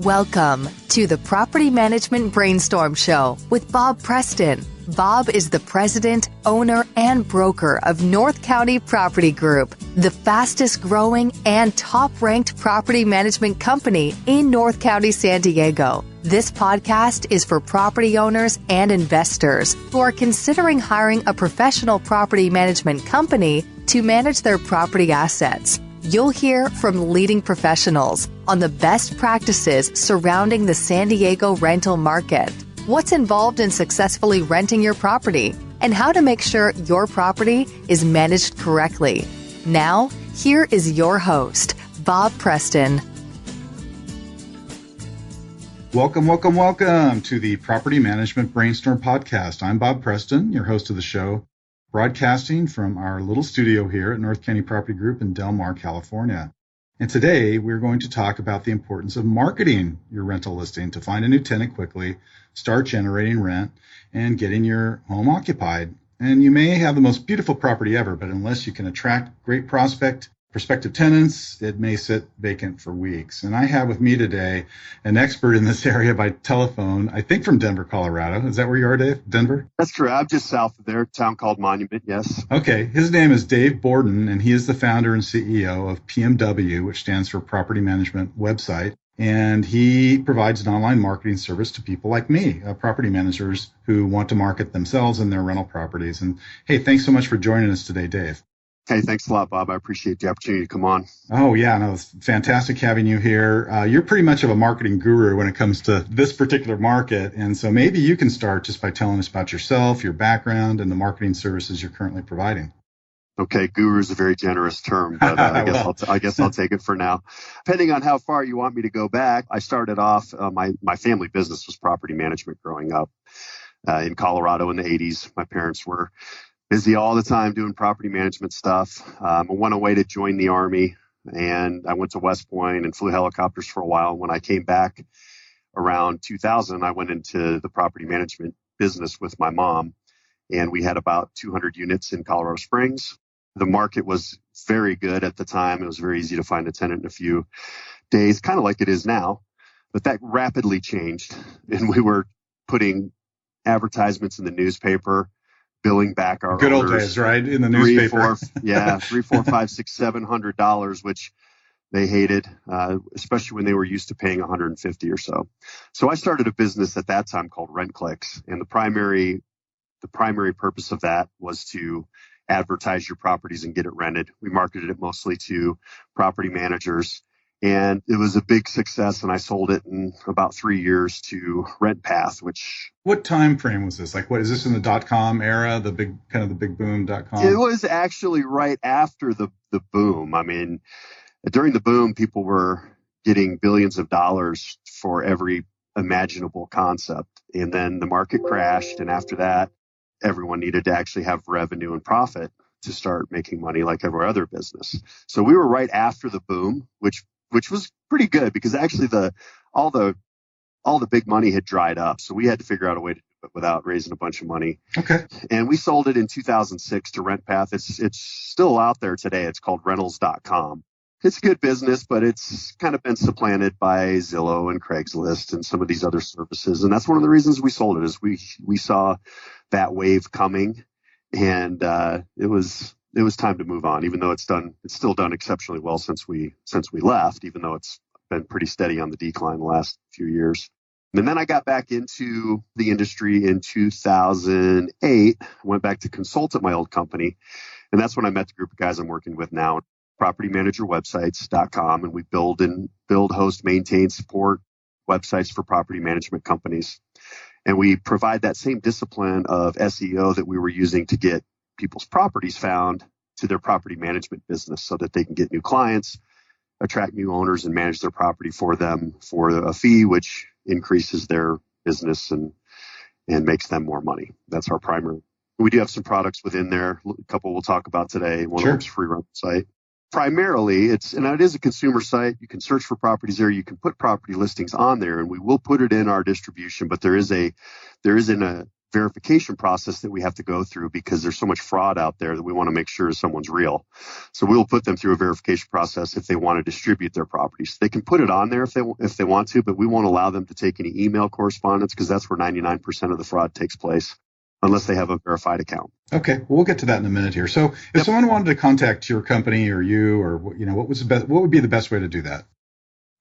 Welcome to the Property Management Brainstorm Show with Bob Preston. Bob is the president, owner, and broker of North County Property Group, the fastest growing and top-ranked property management company in North County, San Diego. This podcast is for property owners and investors who are considering hiring a professional property management company to manage their property assets. You'll hear from leading professionals on the best practices surrounding the San Diego rental market, what's involved in successfully renting your property, and how to make sure your property is managed correctly. Now, here is your host, Bob Preston. Welcome to the Property Management Brainstorm Podcast. I'm Bob Preston, your host of the show, broadcasting from our little studio here at North County Property Group in Del Mar, California. And today we're going to talk about the importance of marketing your rental listing to find a new tenant quickly, start generating rent, and getting your home occupied. And you may have the most beautiful property ever, but unless you can attract great prospective tenants, it may sit vacant for weeks. And I have with me today an expert in this area by telephone, I think from Denver, Colorado. Is that where you are, Dave? Denver? That's correct. I'm just south of there, a town called Monument, yes. Okay. His name is Dave Borden, and he is the founder and CEO of PMW, which stands for Property Management Website. And he provides an online marketing service to people like me, property managers who want to market themselves and their rental properties. And hey, thanks so much for joining us today, Dave. Hey, thanks a lot, Bob. I appreciate the opportunity to come on. Oh, yeah. No, it's fantastic having you here. You're pretty much of a marketing guru when it comes to this particular market. And so maybe you can start just by telling us about yourself, your background, and the marketing services you're currently providing. Okay, guru is a very generous term, but I guess I'll take it for now. Depending on how far you want me to go back, I started off, my family business was property management growing up in Colorado in the 80s. My parents were busy all the time doing property management stuff. I went away to join the Army, and I went to West Point and flew helicopters for a while. When I came back around 2000, I went into the property management business with my mom, and we had about 200 units in Colorado Springs. The market was very good at the time. It was very easy to find a tenant in a few days, kind of like it is now. But that rapidly changed, and we were putting advertisements in the newspaper, billing back our good owners, old days, right? In the newspaper. $3, $4, $5, $6, $700, which they hated, especially when they were used to paying $150 or so. So I started a business at that time called Rent Clicks, and the primary purpose of that was to advertise your properties and get it rented. We marketed it mostly to property managers, and it was a big success, and I sold it in about 3 years to RentPath, which... What time frame was this? Like, what is this in the .com era, the big boom.com? It was actually right after the boom. I mean, during the boom, people were getting billions of dollars for every imaginable concept. And then the market crashed, and after that, everyone needed to actually have revenue and profit to start making money like every other business. So we were right after the boom, which was pretty good because actually all the big money had dried up. So we had to figure out a way to do it without raising a bunch of money. Okay. And we sold it in 2006 to RentPath. It's still out there today. It's called rentals.com. It's a good business, but it's kind of been supplanted by Zillow and Craigslist and some of these other services. And that's one of the reasons we sold it is we saw that wave coming, and it was time to move on, even though it's still done exceptionally well since we left, even though it's been pretty steady on the decline the last few years. And then I got back into the industry in 2008, went back to consult at my old company. And that's when I met the group of guys I'm working with now, propertymanagerwebsites.com. And we build, host, maintain, support websites for property management companies. And we provide that same discipline of SEO that we were using to get people's properties found to their property management business so that they can get new clients, attract new owners, and manage their property for them for a fee, which increases their business and makes them more money. That's our primary. We do have some products within there. A couple we'll talk about today. One of them's free rental site. Primarily, it is a consumer site. You can search for properties there. You can put property listings on there, and we will put it in our distribution. But there isn't verification process that we have to go through because there's so much fraud out there that we want to make sure someone's real. So we'll put them through a verification process if they want to distribute their properties. They can put it on there if they want to, but we won't allow them to take any email correspondence because that's where 99% of the fraud takes place unless they have a verified account. Okay, well, we'll get to that in a minute here. So if someone wanted to contact your company or you, or what would be the best way to do that?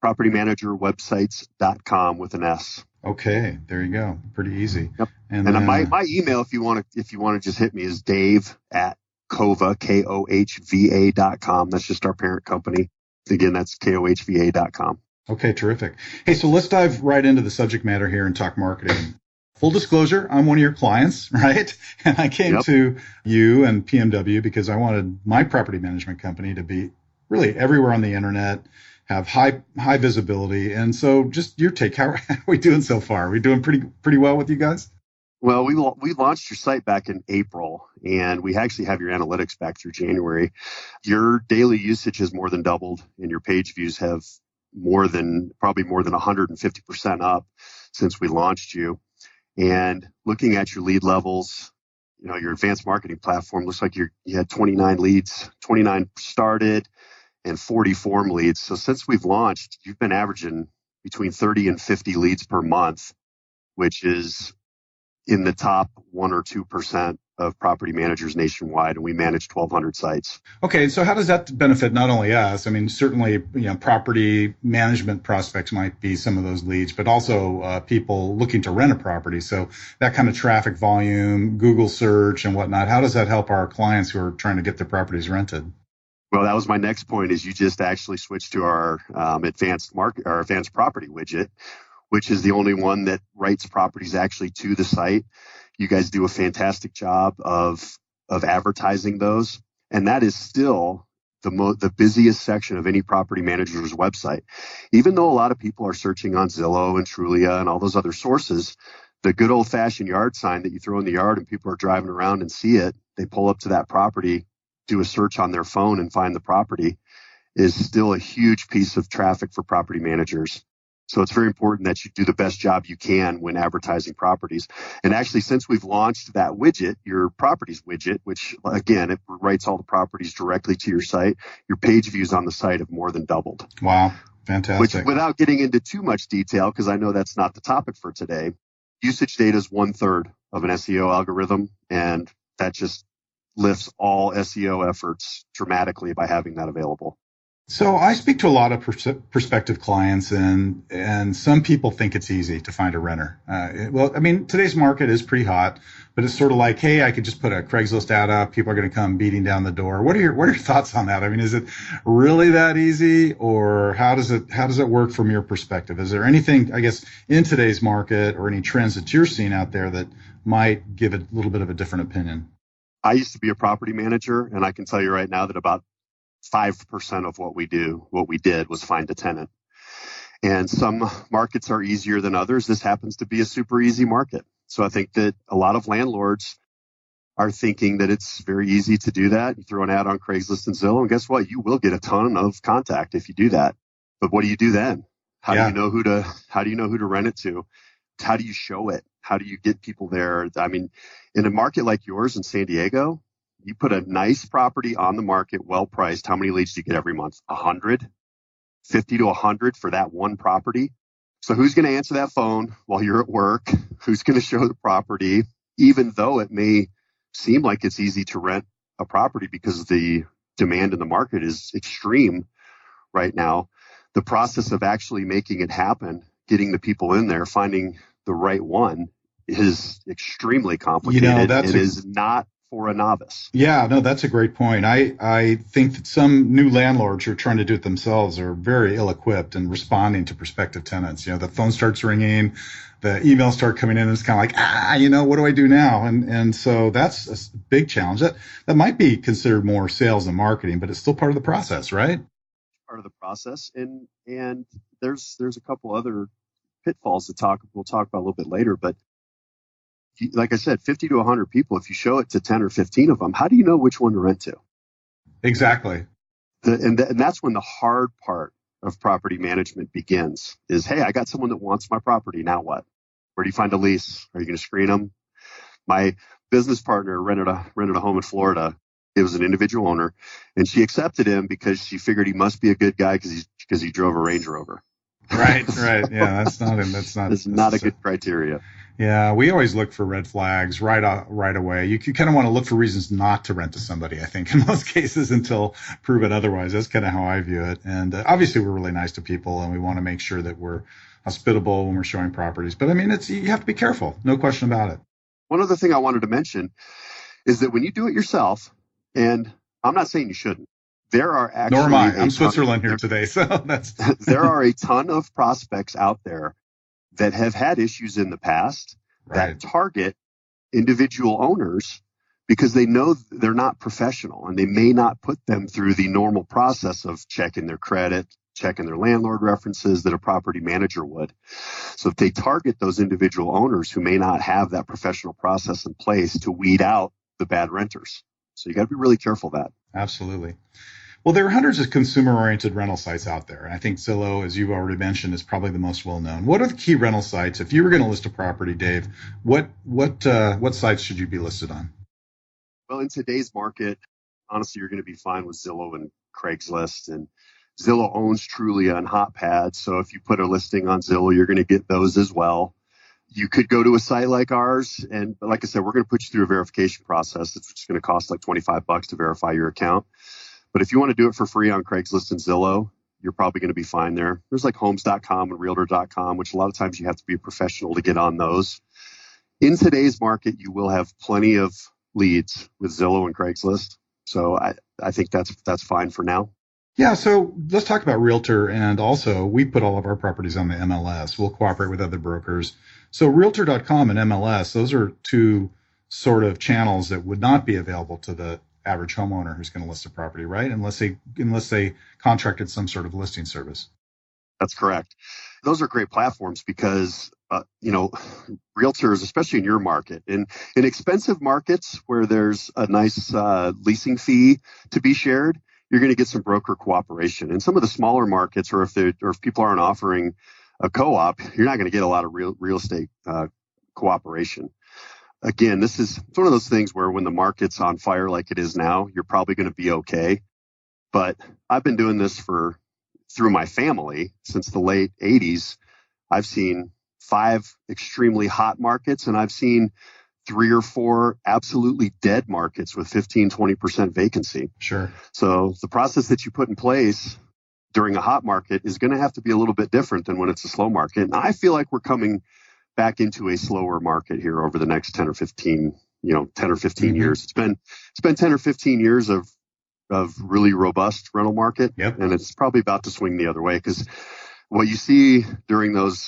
PropertyManagerWebsites.com with an S. Okay, there you go. Pretty easy. Yep. And my email, if you want to just hit me, is Dave@Kohva, KOHVA.com. That's just our parent company. Again, that's KOHVA.com. Okay, terrific. Hey, so let's dive right into the subject matter here and talk marketing. Full disclosure, I'm one of your clients, right? And I came to you and PMW because I wanted my property management company to be really everywhere on the internet, have high visibility. And so just your take, how are we doing so far? Are we doing pretty well with you guys? Well, we launched your site back in April, and we actually have your analytics back through January. Your daily usage has more than doubled, and your page views have probably more than 150% up since we launched you. And looking at your lead levels, your advanced marketing platform looks like you had 29 leads, 29 started, and 40 form leads. So since we've launched, you've been averaging between 30 and 50 leads per month, which is in the top 1 or 2% of property managers nationwide, and we manage 1,200 sites. Okay, so how does that benefit not only us? I mean, certainly, property management prospects might be some of those leads, but also people looking to rent a property. So that kind of traffic volume, Google search and whatnot, how does that help our clients who are trying to get their properties rented? Well, that was my next point, is you just actually switched to our advanced property widget, which is the only one that writes properties actually to the site. You guys do a fantastic job of advertising those, and that is still the busiest section of any property manager's website. Even though a lot of people are searching on Zillow and Trulia and all those other sources, the good old-fashioned yard sign that you throw in the yard and people are driving around and see it, they pull up to that property, do a search on their phone and find the property, is still a huge piece of traffic for property managers. So it's very important that you do the best job you can when advertising properties. And actually, since we've launched that widget, your properties widget, which again, it writes all the properties directly to your site, your page views on the site have more than doubled. Wow. Fantastic. Which, without getting into too much detail, because I know that's not the topic for today, usage data is 1/3 of an SEO algorithm. And that just lifts all SEO efforts dramatically by having that available. So I speak to a lot of prospective clients, and some people think it's easy to find a renter. Today's market is pretty hot, but it's sort of like, hey, I could just put a Craigslist ad up. People are going to come beating down the door. What are your thoughts on that? I mean, is it really that easy, or how does it work from your perspective? Is there anything, I guess, in today's market or any trends that you're seeing out there that might give a little bit of a different opinion? I used to be a property manager, and I can tell you right now that about 5% of what we did was find a tenant. And some markets are easier than others. This happens to be a super easy market. So I think that a lot of landlords are thinking that it's very easy to do that. You throw an ad on Craigslist and Zillow, and guess what? You will get a ton of contact if you do that. But what do you do then? How do you know who to rent it to? How do you show it? How do you get people there? I mean, in a market like yours in San Diego, you put a nice property on the market, well priced. How many leads do you get every month? 100, 50 to 100 for that one property. So who's going to answer that phone while you're at work? Who's going to show the property? Even though it may seem like it's easy to rent a property because the demand in the market is extreme right now, the process of actually making it happen, getting the people in there, finding the right one is extremely complicated. It is not for a novice. Yeah, no, that's a great point. I think that some new landlords who are trying to do it themselves are very ill-equipped in responding to prospective tenants. The phone starts ringing, the emails start coming in, and it's kind of like, what do I do now? And so that's a big challenge. That might be considered more sales and marketing, but it's still part of the process, right? Part of the process. And there's a couple other pitfalls we'll talk about a little bit later, but like I said, 50 to 100 people, if you show it to 10 or 15 of them, how do you know which one to rent to? Exactly. And that's when the hard part of property management begins is, hey, I got someone that wants my property. Now what? Where do you find a lease? Are you going to screen them? My business partner rented a home in Florida. It was an individual owner, and she accepted him because she figured he must be a good guy because he drove a Range Rover. Right. Yeah, that's not a good criteria. Yeah, we always look for red flags right away. You kind of want to look for reasons not to rent to somebody, I think, in most cases until proven otherwise. That's kind of how I view it. And obviously, we're really nice to people, and we want to make sure that we're hospitable when we're showing properties. But I mean, you have to be careful, no question about it. One other thing I wanted to mention is that when you do it yourself, and I'm not saying you shouldn't, there are actually... Nor am I. I'm Switzerland here today, so that's... There are a ton of prospects out there that have had issues in the past that target individual owners because they know they're not professional and they may not put them through the normal process of checking their credit, checking their landlord references that a property manager would. So if they target those individual owners who may not have that professional process in place to weed out the bad renters. So you got to be really careful of that. Absolutely. Well, there are hundreds of consumer-oriented rental sites out there. I think Zillow, as you've already mentioned, is probably the most well-known. What are the key rental sites? If you were going to list a property, Dave, what sites should you be listed on? Well, in today's market, honestly, you're going to be fine with Zillow and Craigslist. And Zillow owns Trulia and HotPad. So if you put a listing on Zillow, you're going to get those as well. You could go to a site like ours. And like I said, we're going to put you through a verification process. It's going to cost like $25 to verify your account. But if you want to do it for free on Craigslist and Zillow, you're probably going to be fine there. There's like homes.com and realtor.com, which a lot of times you have to be a professional to get on those. In today's market, you will have plenty of leads with Zillow and Craigslist. So I think that's fine for now. Yeah, so let's talk about Realtor. And also, we put all of our properties on the MLS. We'll cooperate with other brokers. So Realtor.com and MLS, those are two sort of channels that would not be available to the average homeowner who's going to list a property, right? Unless they contracted some sort of listing service. That's correct. Those are great platforms because, realtors, especially in your market, in expensive markets where there's a nice leasing fee to be shared, you're going to get some broker cooperation. In some of the smaller markets, or if people aren't offering a co-op, you're not going to get a lot of real estate cooperation. Again, it's one of those things where when the market's on fire like it is now, you're probably going to be okay. But I've been doing this through my family since the late 80s. I've seen 5 extremely hot markets, and I've seen 3 or 4 absolutely dead markets with 15-20% vacancy. Sure. So the process that you put in place during a hot market is going to have to be a little bit different than when it's a slow market. And I feel like we're coming back into a slower market here over the next 10 or 15 mm-hmm. years. It's been 10 or 15 years of really robust rental market. Yep. And it's probably about to swing the other way because what you see during those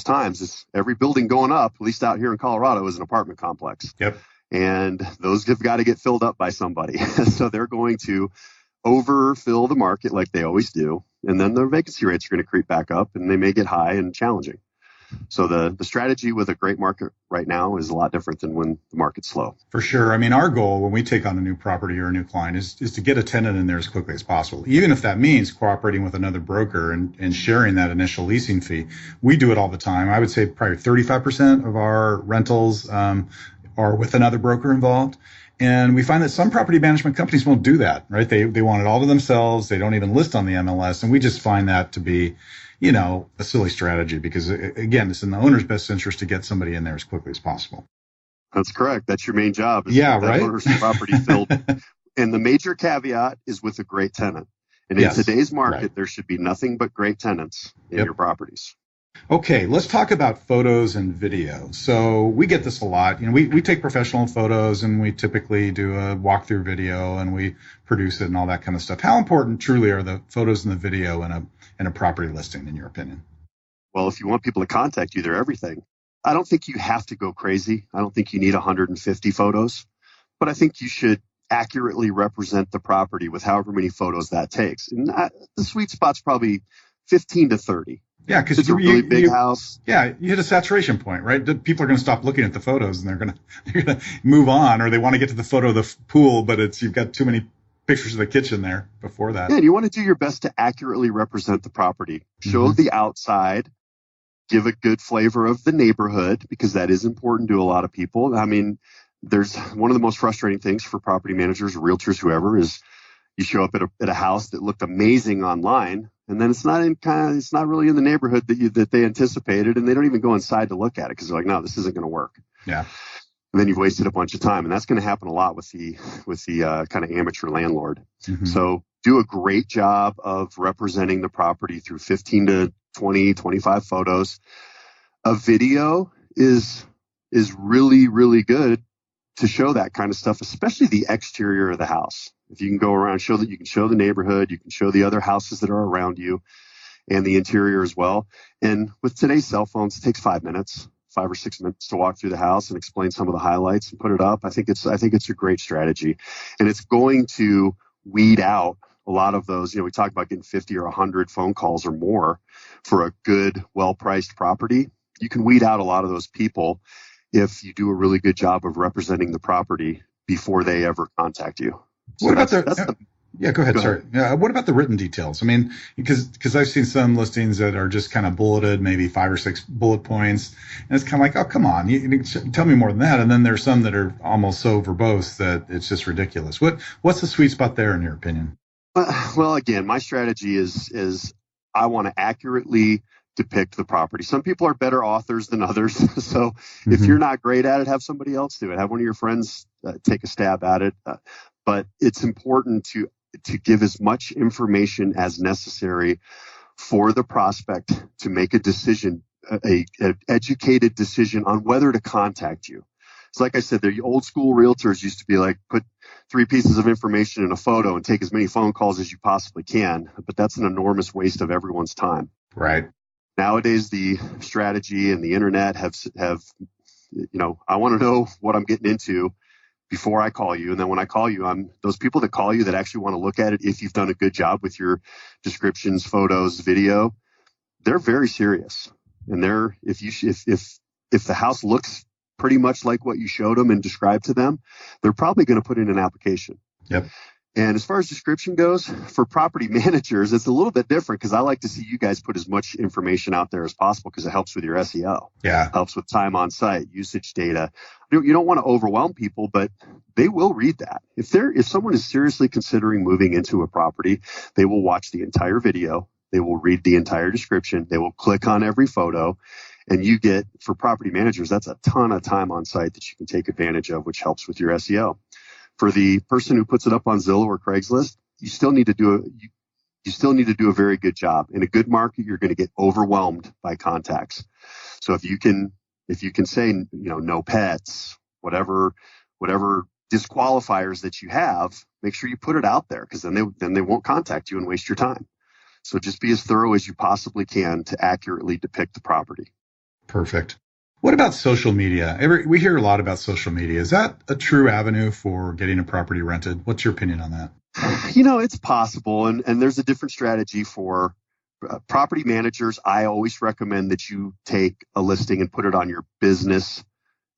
times is every building going up, at least out here in Colorado, is an apartment complex. Yep. And those have got to get filled up by somebody. So they're going to overfill the market like they always do. And then the vacancy rates are going to creep back up and they may get high and challenging. So the strategy with a great market right now is a lot different than when the market's slow. For sure. I mean, our goal when we take on a new property or a new client is to get a tenant in there as quickly as possible. Even if that means cooperating with another broker and sharing that initial leasing fee. We do it all the time. I would say probably 35% of our rentals are with another broker involved. And we find that some property management companies won't do that, right? They want it all to themselves. They don't even list on the MLS. And we just find that to be, a silly strategy because, again, it's in the owner's best interest to get somebody in there as quickly as possible. That's correct. That's your main job. Is yeah, to get right. That owner's property filled. And the major caveat is with a great tenant. And in today's market, there should be nothing but great tenants in your properties. Okay, let's talk about photos and video. So we get this a lot. We take professional photos and we typically do a walkthrough video and we produce it and all that kind of stuff. How important truly are the photos and the video in a property listing, in your opinion? Well, if you want people to contact you, they're everything. I don't think you have to go crazy. I don't think you need 150 photos, but I think you should accurately represent the property with however many photos that takes. And the sweet spot's probably 15 to 30. Yeah, because it's a really big house. Yeah, you hit a saturation point, right? People are going to stop looking at the photos and they're going to move on, or they want to get to the photo of the pool, but you've got too many pictures of the kitchen there before that. Yeah, and you want to do your best to accurately represent the property. Show the outside. give a good flavor of the neighborhood, because that is important to a lot of people. I mean, there's one of the most frustrating things for property managers, realtors, whoever, is you show up at a house that looked amazing online, and then it's not really in the neighborhood that they anticipated, and they don't even go inside to look at it because they're like, no, this isn't going to work. Yeah. And then you've wasted a bunch of time, and that's going to happen a lot with the kind of amateur landlord. Mm-hmm. So do a great job of representing the property through 15 to 20, 25 photos. A video is really, really good to show that kind of stuff, especially the exterior of the house. If you can go around, show that you can show the neighborhood, you can show the other houses that are around you, and the interior as well. And with today's cell phones, it takes 5 or 6 minutes to walk through the house and explain some of the highlights and put it up. I think it's a great strategy, and it's going to weed out a lot of those. We talk about getting 50 or 100 phone calls or more for a good, well-priced property. You can weed out a lot of those people if you do a really good job of representing the property before they ever contact you. So what about go ahead. Sorry. Yeah. What about the written details? I mean, because I've seen some listings that are just kind of bulleted, maybe 5 or 6 bullet points. And it's kind of like, oh, come on, you tell me more than that. And then there's some that are almost so verbose that it's just ridiculous. What's the sweet spot there in your opinion? Well, again, my strategy is I want to accurately depict the property. Some people are better authors than others. So if you're not great at it, have somebody else do it. Have one of your friends take a stab at it. But it's important to give as much information as necessary for the prospect to make a decision, a educated decision on whether to contact you. It's like I said, the old school realtors used to be like, put 3 pieces of information in a photo and take as many phone calls as you possibly can. But that's an enormous waste of everyone's time. Right. Nowadays, the strategy and the internet have I want to know what I'm getting into before I call you. And then when I call you, those people that call you that actually want to look at it, if you've done a good job with your descriptions, photos, video, they're very serious. And if the house looks pretty much like what you showed them and described to them, they're probably going to put in an application. Yep. And as far as description goes, for property managers, it's a little bit different because I like to see you guys put as much information out there as possible because it helps with your SEO. Yeah. It helps with time on site, usage data. You don't want to overwhelm people, but they will read that. If someone is seriously considering moving into a property, they will watch the entire video. They will read the entire description. They will click on every photo. And you get, for property managers, that's a ton of time on site that you can take advantage of, which helps with your SEO. For the person who puts it up on Zillow or Craigslist, you still need to do a very good job. In a good market, you're going to get overwhelmed by contacts. So if you can say, no pets, whatever disqualifiers that you have, make sure you put it out there, because then they won't contact you and waste your time. So just be as thorough as you possibly can to accurately depict the property. Perfect. What about social media? We hear a lot about social media. Is that a true avenue for getting a property rented? What's your opinion on that? It's possible. And there's a different strategy for property managers. I always recommend that you take a listing and put it on your business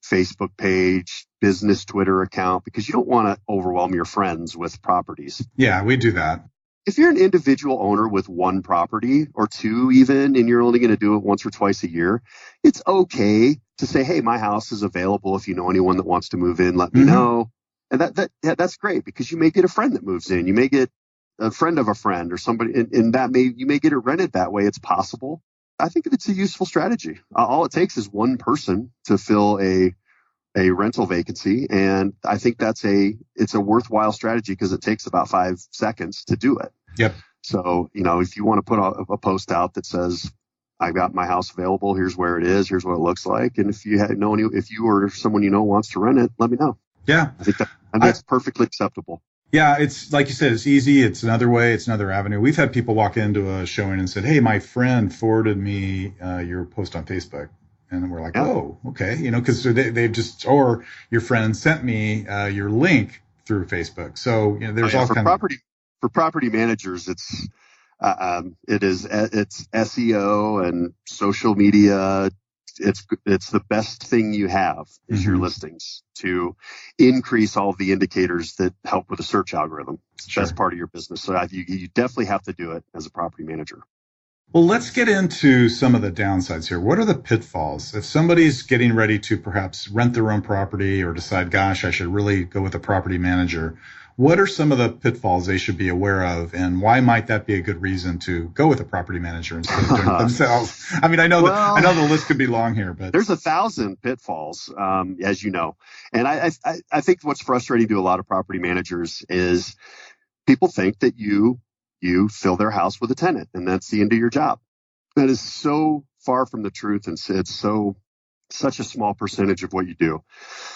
Facebook page, business Twitter account, because you don't want to overwhelm your friends with properties. Yeah, we do that. If you're an individual owner with 1 property or 2 even, and you're only going to do it once or twice a year, it's okay to say, hey, my house is available. If you know anyone that wants to move in, let me know. And that's great, because you may get a friend that moves in. You may get a friend of a friend or somebody, and you may get it rented that way. It's possible. I think it's a useful strategy. All it takes is 1 person to fill a rental vacancy. And I think it's a worthwhile strategy because it takes about 5 seconds to do it. Yep. So, if you want to put a post out that says, I got my house available, here's where it is, here's what it looks like. And if you or someone wants to rent it, let me know. Yeah. I think that's perfectly acceptable. Yeah, it's like you said, it's easy. It's another way. It's another avenue. We've had people walk into a showing and said, hey, my friend forwarded me your post on Facebook. And then we're like, oh, okay. Because they've just, or your friend sent me your link through Facebook. So, there's all kinds of. For property managers, it's SEO and social media. It's the best thing you have is your listings to increase all the indicators that help with the search algorithm. It's the best part of your business. So you definitely have to do it as a property manager. Well, let's get into some of the downsides here. What are the pitfalls? If somebody's getting ready to perhaps rent their own property or decide, gosh, I should really go with a property manager, what are some of the pitfalls they should be aware of, and why might that be a good reason to go with a property manager instead of doing it themselves? I mean, I know the list could be long here, but there's 1,000 pitfalls, as you know. And I think what's frustrating to a lot of property managers is people think that you fill their house with a tenant, and that's the end of your job. That is so far from the truth, and it's such a small percentage of what you do.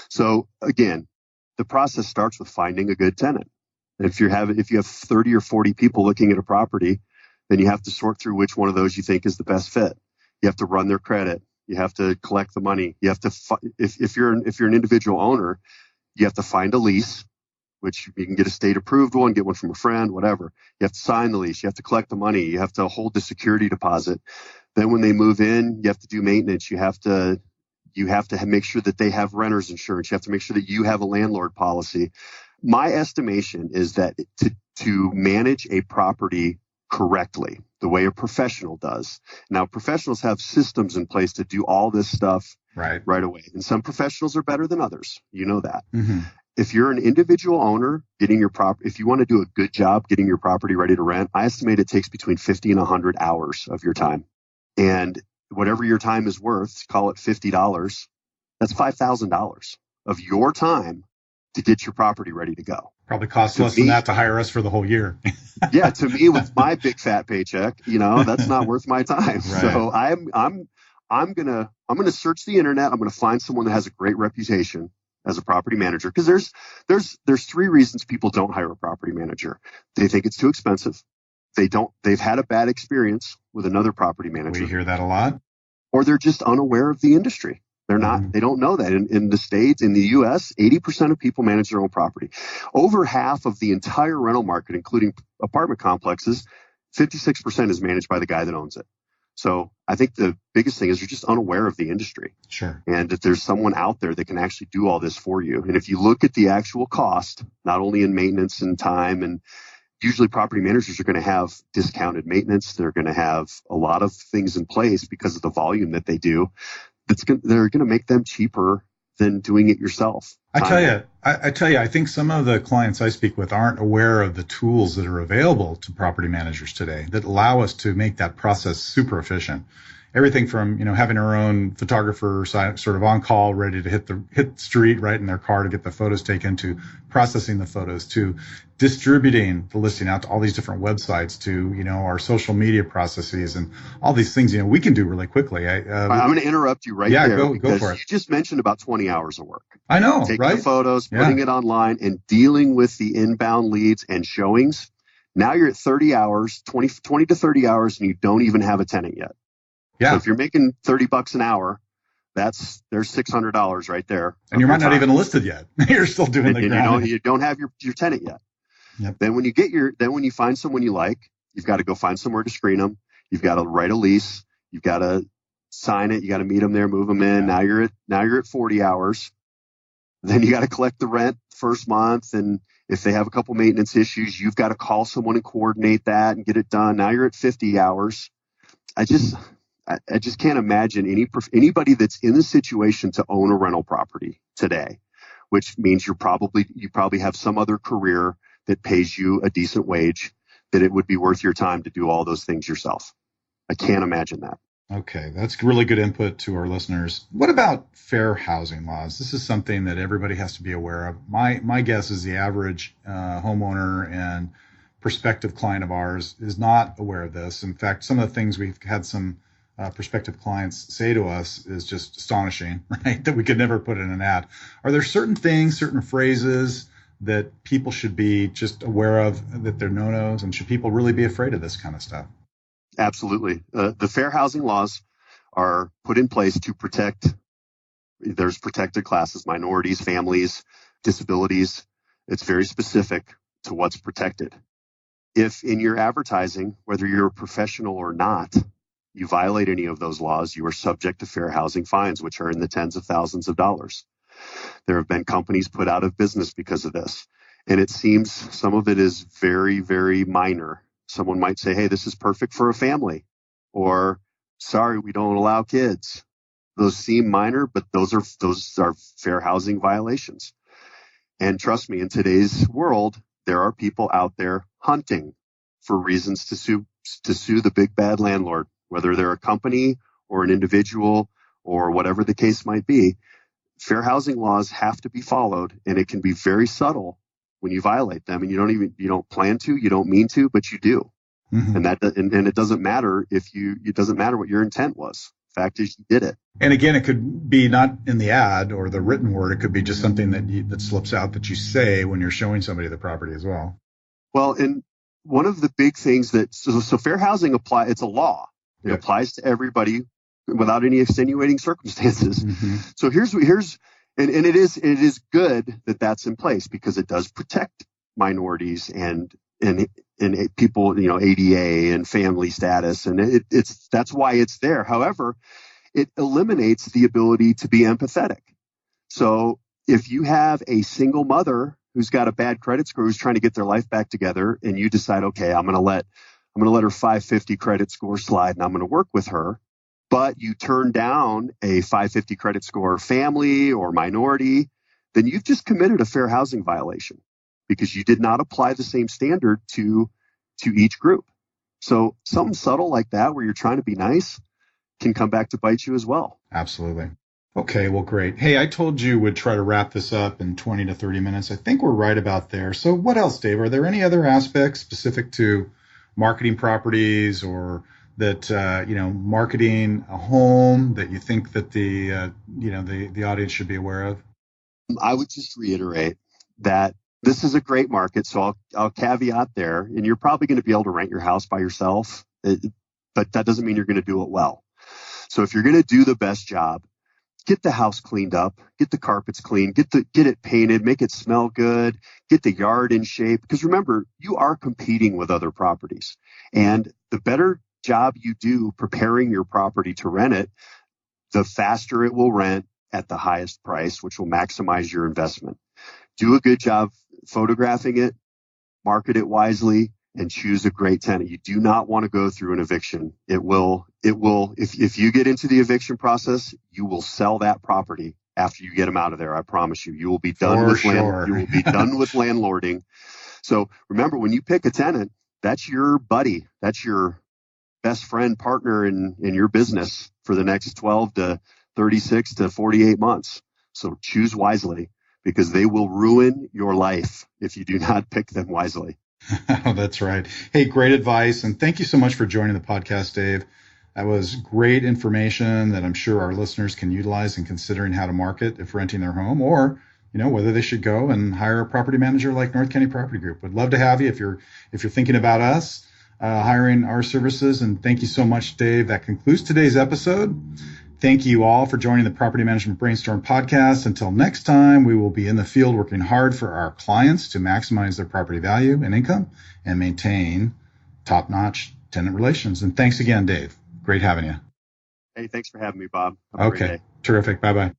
So again, the process starts with finding a good tenant. If you have 30 or 40 people looking at a property, then you have to sort through which one of those you think is the best fit. You have to run their credit. You have to collect the money. You have to if you're an individual owner, you have to find a lease, which you can get a state approved one, get one from a friend, whatever. You have to sign the lease. You have to collect the money. You have to hold the security deposit. Then when they move in, you have to do maintenance. You have to make sure that they have renter's insurance. You have to make sure that you have a landlord policy. My estimation is that to manage a property correctly, the way a professional does. Now, professionals have systems in place to do all this stuff right away. And some professionals are better than others. You know that. Mm-hmm. If you're an individual owner if you want to do a good job getting your property ready to rent, I estimate it takes between 50 and 100 hours of your time. And whatever your time is worth, call it $50, that's $5,000 of your time to get your property ready to go. Probably costs less than that to hire us for the whole year. Yeah, to me with my big fat paycheck, that's not worth my time. Right. So I'm gonna search the internet. I'm gonna find someone that has a great reputation as a property manager, because there's three reasons people don't hire a property manager. They think it's too expensive. They've had a bad experience with another property manager. We hear that a lot. Or they're just unaware of the industry. They don't know that. In the States, in the US, 80% of people manage their own property. Over half of the entire rental market, including apartment complexes, 56% is managed by the guy that owns it. So I think the biggest thing is you're just unaware of the industry. Sure. And that there's someone out there that can actually do all this for you. And if you look at the actual cost, not only in maintenance and time, and usually property managers are going to have discounted maintenance. They're going to have a lot of things in place because of the volume that they do. They're going to make them cheaper than doing it yourself. I tell you, I think some of the clients I speak with aren't aware of the tools that are available to property managers today that allow us to make that process super efficient. Everything from, having our own photographer sort of on call, ready to hit the street right in their car to get the photos taken, to processing the photos, to distributing the listing out to all these different websites, to, our social media processes and all these things, we can do really quickly. I'm going to interrupt you there. Go for it. You just mentioned about 20 hours of work. I know, taking right? the photos, putting it online, and dealing with the inbound leads and showings. Now you're at 30 hours, 20 to 30 hours, and you don't even have a tenant yet. Yeah. So if you're making $30 an hour, there's $600 right there. And you might not even listed yet. You're still doing the ground. You don't have your tenant yet. Yep. Then when you find someone you like, you've got to go find somewhere to screen them. You've got to write a lease. You've got to sign it. You got to meet them there, move them in. Yeah. Now you're at 40 hours. Then you got to collect the rent first month. And if they have a couple maintenance issues, you've got to call someone and coordinate that and get it done. Now you're at 50 hours. I just can't imagine anybody that's in the situation to own a rental property today, which means you probably have some other career that pays you a decent wage, that it would be worth your time to do all those things yourself. I can't imagine that. Okay, that's really good input to our listeners. What about fair housing laws? This is something that everybody has to be aware of. My guess is the average homeowner and prospective client of ours is not aware of this. In fact, some of the things we've had some prospective clients say to us is just astonishing, right? That we could never put in an ad. Are there certain things, certain phrases that people should be just aware of, that they're no-nos, and should people really be afraid of this kind of stuff? Absolutely. The fair housing laws are put in place to protect. There's protected classes, minorities, families, disabilities. It's very specific to what's protected. If in your advertising, whether you're a professional or not, you violate any of those laws, you are subject to fair housing fines, which are in the tens of thousands of dollars. There have been companies put out of business because of this. And it seems some of it is very, very minor. Someone might say, hey, this is perfect for a family. or sorry, we don't allow kids. Those seem minor, but those are fair housing violations. And trust me, in today's world, there are people out there hunting for reasons to sue the big bad landlord, whether they're a company or an individual or whatever the case might be. Fair housing laws have to be followed, and it can be very subtle when you violate them, and you don't plan to, you don't mean to, but you do. Mm-hmm. And it doesn't matter it doesn't matter what your intent was. Fact is, you did it. And again, it could be not in the ad or the written word. It could be just something that slips out that you say when you're showing somebody the property as well. Well, and one of the big things so fair housing it's a law. It applies to everybody without any extenuating circumstances. Mm-hmm. So and it is good that that's in place because it does protect minorities and people, ADA and family status, and that's why it's there. However, it eliminates the ability to be empathetic. So if you have a single mother who's got a bad credit score, who's trying to get their life back together, and you decide, okay, I'm going to let her 550 credit score slide, and I'm going to work with her, but you turn down a 550 credit score family or minority, then you've just committed a fair housing violation because you did not apply the same standard to each group. So something subtle like that, where you're trying to be nice, can come back to bite you as well. Absolutely. Okay, well, great. Hey, I told you we'd try to wrap this up in 20 to 30 minutes. I think we're right about there. So what else, Dave? Are there any other aspects specific to marketing properties or that, marketing a home that you think that the audience should be aware of? I would just reiterate that this is a great market. So I'll caveat there, and you're probably going to be able to rent your house by yourself, but that doesn't mean you're going to do it well. So if you're going to do the best job, get the house cleaned up, get the carpets clean, get it painted, make it smell good, get the yard in shape. Because remember, you are competing with other properties. And the better job you do preparing your property to rent it, the faster it will rent at the highest price, which will maximize your investment. Do a good job photographing it, market it wisely, and choose a great tenant. You do not want to go through an eviction. It will, if you get into the eviction process, you will sell that property after you get them out of there. I promise you, you will be done you will be done with landlording. So remember, when you pick a tenant, that's your buddy. That's your best friend, partner in your business for the next 12 to 36 to 48 months. So choose wisely, because they will ruin your life if you do not pick them wisely. Oh, that's right. Hey, great advice. And thank you so much for joining the podcast, Dave. That was great information that I'm sure our listeners can utilize in considering how to market if renting their home, or, whether they should go and hire a property manager like North County Property Group. Would love to have you if you're thinking about us hiring our services. And thank you so much, Dave. That concludes today's episode. Thank you all for joining the Property Management Brainstorm podcast. Until next time, we will be in the field working hard for our clients to maximize their property value and income and maintain top-notch tenant relations. And thanks again, Dave. Great having you. Hey, thanks for having me, Bob. Have a great day. Terrific. Bye-bye.